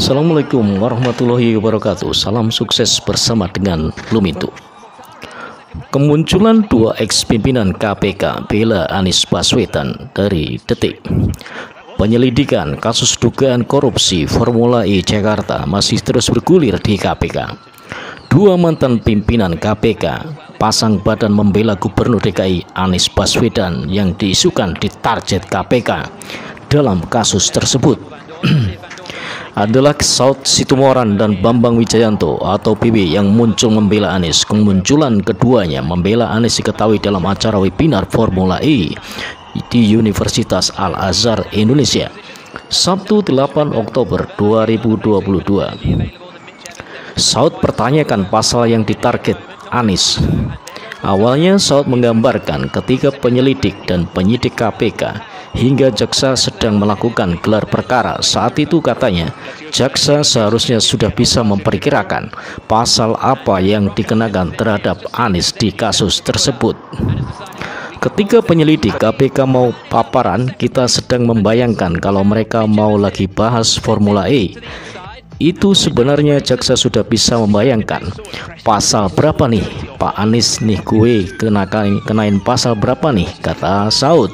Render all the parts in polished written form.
Assalamualaikum warahmatullahi wabarakatuh. Salam sukses bersama dengan Lumintu. Kemunculan dua ex-pimpinan KPK bela Anies Baswedan dari Detik. Penyelidikan kasus dugaan korupsi Formula E Jakarta masih terus bergulir di KPK. Dua mantan pimpinan KPK pasang badan membela Gubernur DKI Anies Baswedan yang diisukan ditarget KPK dalam kasus tersebut adalah Saud Situmorang dan Bambang Wijayanto atau BW yang muncul membela Anies. Kemunculan keduanya membela Anies diketahui dalam acara webinar Formula E di Universitas Al-Azhar Indonesia Sabtu 8 Oktober 2022. Saud pertanyakan pasal yang ditarget Anies. Awalnya Saud menggambarkan ketika penyelidik dan penyidik KPK hingga jaksa sedang melakukan gelar perkara. Saat itu katanya jaksa seharusnya sudah bisa memperkirakan pasal apa yang dikenakan terhadap Anies di kasus tersebut. Ketika penyelidik KPK mau paparan, kita sedang membayangkan kalau mereka mau lagi bahas Formula E. Itu sebenarnya jaksa sudah bisa membayangkan pasal berapa nih Pak Anies nih, gue kenain pasal berapa nih, kata Saud.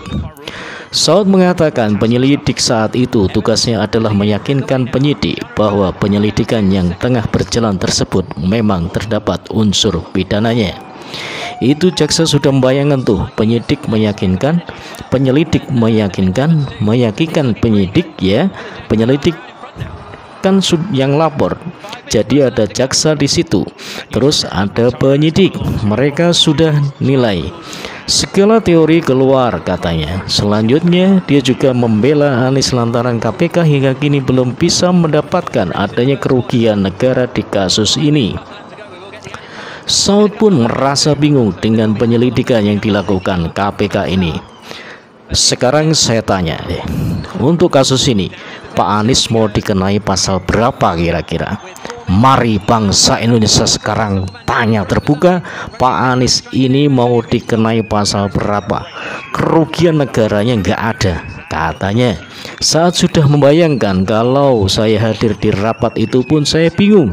Saud mengatakan penyelidik saat itu tugasnya adalah meyakinkan penyidik bahwa penyelidikan yang tengah berjalan tersebut memang terdapat unsur pidananya. Itu jaksa sudah membayangkan tuh, penyidik meyakinkan, penyelidik meyakinkan penyidik, ya, penyelidik kan yang lapor. Jadi ada jaksa di situ, terus ada penyidik, mereka sudah nilai. Segala teori keluar, katanya. Selanjutnya dia juga membela Anies lantaran KPK hingga kini belum bisa mendapatkan adanya kerugian negara di kasus ini. Saud pun merasa bingung dengan penyelidikan yang dilakukan KPK ini. Sekarang saya tanya deh, untuk kasus ini Pak Anies mau dikenai pasal berapa kira-kira? Mari bangsa Indonesia sekarang tanya terbuka, Pak Anies ini mau dikenai pasal berapa? Kerugian negaranya nggak ada, katanya. Saat sudah membayangkan kalau saya hadir di rapat itu pun saya bingung.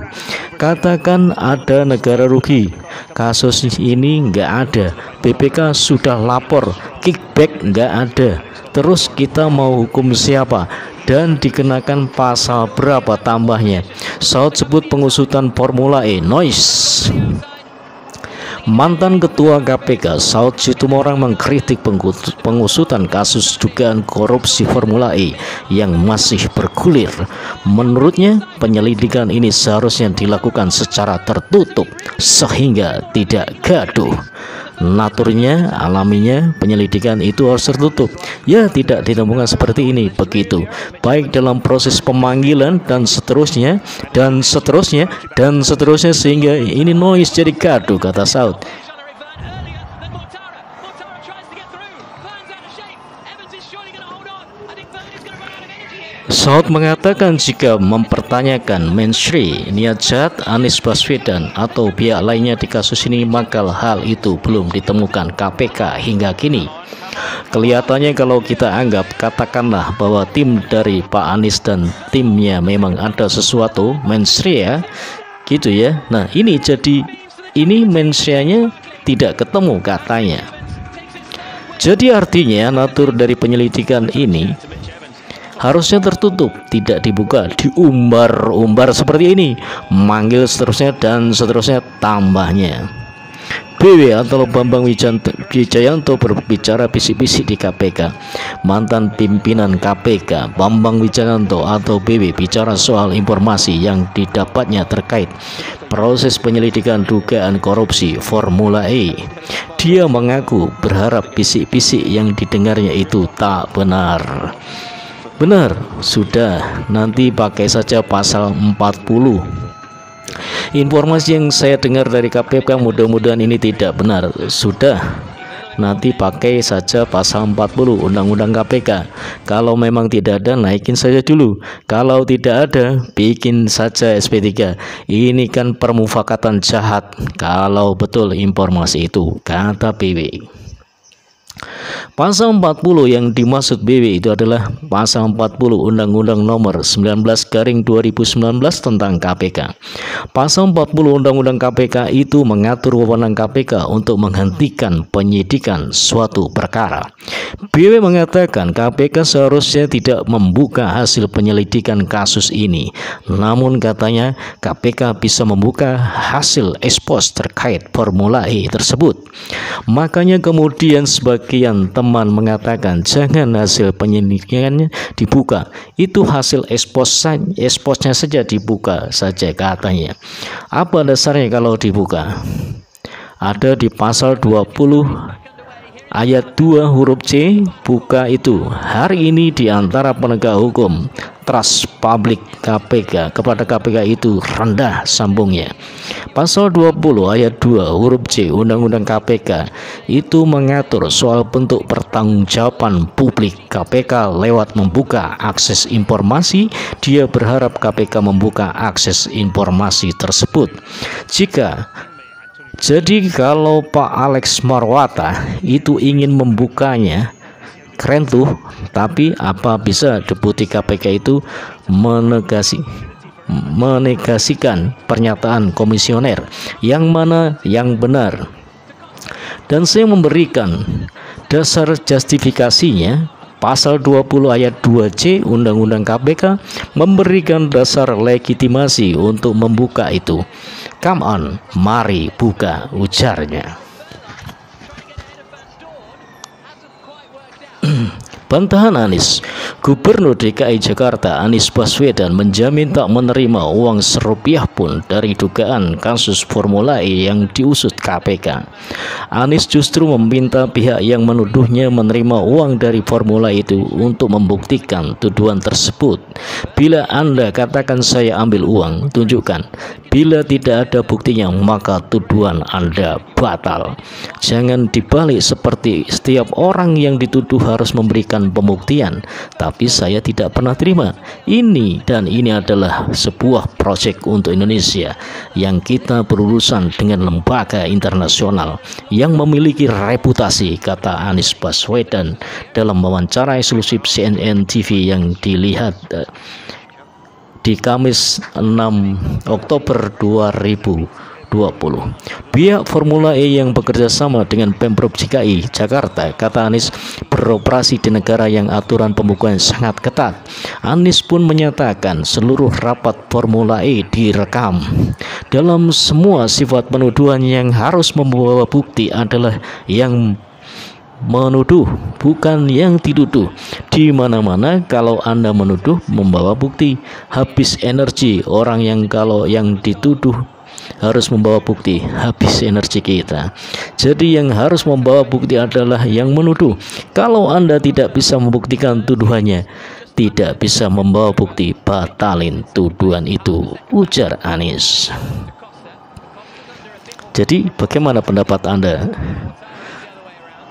Katakan ada negara rugi, kasus ini nggak ada, BPK sudah lapor, kickback nggak ada. Terus kita mau hukum siapa? Dan dikenakan pasal berapa tambahnya? Saud sebut pengusutan Formula E noise. Mantan Ketua KPK Saud Situmorang mengkritik pengusutan kasus dugaan korupsi Formula E yang masih bergulir. Menurutnya penyelidikan ini seharusnya dilakukan secara tertutup sehingga tidak gaduh. Naturnya, alaminya penyelidikan itu harus tertutup, ya, tidak ditemukan seperti ini, begitu, baik dalam proses pemanggilan dan seterusnya sehingga ini noise jadi gaduh, kata Saud. Saud mengatakan jika mempertanyakan Menteri niat jahat Anies Baswedan atau pihak lainnya di kasus ini, maka hal itu belum ditemukan KPK hingga kini. Kelihatannya kalau kita anggap, katakanlah bahwa tim dari Pak Anies dan timnya memang ada sesuatu, Menteri ya, gitu ya. Nah ini jadi, ini Menterinya tidak ketemu katanya. Jadi artinya natur dari penyelidikan ini harusnya tertutup, tidak dibuka, diumbar-umbar seperti ini, manggil seterusnya dan seterusnya tambahnya. BW atau Bambang Wijayanto berbicara bisik-bisik di KPK. Mantan pimpinan KPK Bambang Wijayanto atau BW bicara soal informasi yang didapatnya terkait proses penyelidikan dugaan korupsi Formula E. Dia mengaku berharap bisik-bisik yang didengarnya itu tak benar. Benar, sudah, nanti pakai saja pasal 40. Informasi yang saya dengar dari KPK mudah-mudahan ini tidak benar. Sudah, nanti pakai saja pasal 40 Undang-Undang KPK. Kalau memang tidak ada, naikin saja dulu. Kalau tidak ada, bikin saja SP3. Ini kan permufakatan jahat kalau betul informasi itu, kata PW. Pasal 40 yang dimaksud BW itu adalah pasal 40 Undang-Undang Nomor 19/2019 tentang KPK. Pasal 40 Undang-Undang KPK itu mengatur wewenang KPK untuk menghentikan penyidikan suatu perkara. BW mengatakan KPK seharusnya tidak membuka hasil penyelidikan kasus ini. Namun katanya KPK bisa membuka hasil ekspos terkait Formula E tersebut. Makanya kemudian sebagian teman mengatakan jangan hasil penyelidikannya dibuka, itu hasil eksposnya saja dibuka saja katanya. Apa dasarnya kalau dibuka? Ada di pasal 20 ayat 2 huruf C, buka itu. Hari ini di antara penegak hukum trust publik KPK kepada KPK itu rendah, sambungnya. Pasal 20 ayat 2 huruf C Undang-Undang KPK itu mengatur soal bentuk pertanggungjawaban publik KPK lewat membuka akses informasi. Dia berharap KPK membuka akses informasi tersebut. Jadi kalau Pak Alex Marwata itu ingin membukanya, keren tuh, tapi apa bisa Deputi KPK itu menegasikan pernyataan komisioner yang mana yang benar? Dan saya memberikan dasar justifikasinya. Pasal 20 ayat 2C Undang-Undang KPK memberikan dasar legitimasi untuk membuka itu. Come on, mari buka, ujarnya. Bantahan Anies. Gubernur DKI Jakarta Anies Baswedan menjamin tak menerima uang serupiah pun dari dugaan kasus Formula E yang diusut KPK. Anies justru meminta pihak yang menuduhnya menerima uang dari Formula itu untuk membuktikan tuduhan tersebut. Bila Anda katakan saya ambil uang, tunjukkan. Bila tidak ada buktinya, maka tuduhan Anda batal. Jangan dibalik seperti setiap orang yang dituduh harus memberikan pembuktian, tapi saya tidak pernah terima. Ini adalah sebuah proyek untuk Indonesia yang kita berurusan dengan lembaga internasional yang memiliki reputasi, kata Anies Baswedan dalam wawancara eksklusif CNN TV yang dilihat di Kamis 6 Oktober 2020. Pihak Formula E yang bekerja sama dengan Pemprov DKI Jakarta, kata Anies, beroperasi di negara yang aturan pembukaan sangat ketat. Anies pun menyatakan seluruh rapat Formula E direkam. Dalam semua sifat penuduhan yang harus membawa bukti adalah yang menuduh, bukan yang dituduh. Di mana-mana kalau Anda menuduh membawa bukti, habis energi orang yang kalau yang dituduh harus membawa bukti, habis energi kita. Jadi yang harus membawa bukti adalah yang menuduh. Kalau Anda tidak bisa membuktikan tuduhannya, tidak bisa membawa bukti, batalin tuduhan itu, ujar Anies. Jadi bagaimana pendapat Anda,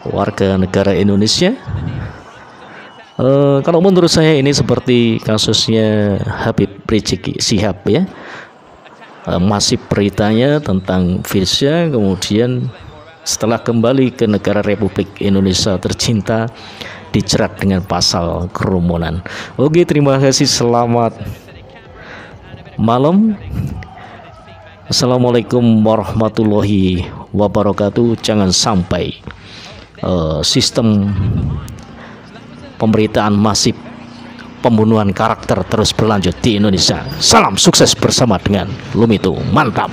warga negara Indonesia? Kalau menurut saya ini seperti kasusnya Habib Rizik Syihab ya. Masih beritanya tentang Firza, kemudian setelah kembali ke negara Republik Indonesia tercinta dijerat dengan pasal kerumunan. Oke, terima kasih, selamat malam. Assalamualaikum warahmatullahi wabarakatuh. Jangan sampai sistem pemberitaan masif pembunuhan karakter terus berlanjut di Indonesia. Salam sukses bersama dengan Lumito, mantap.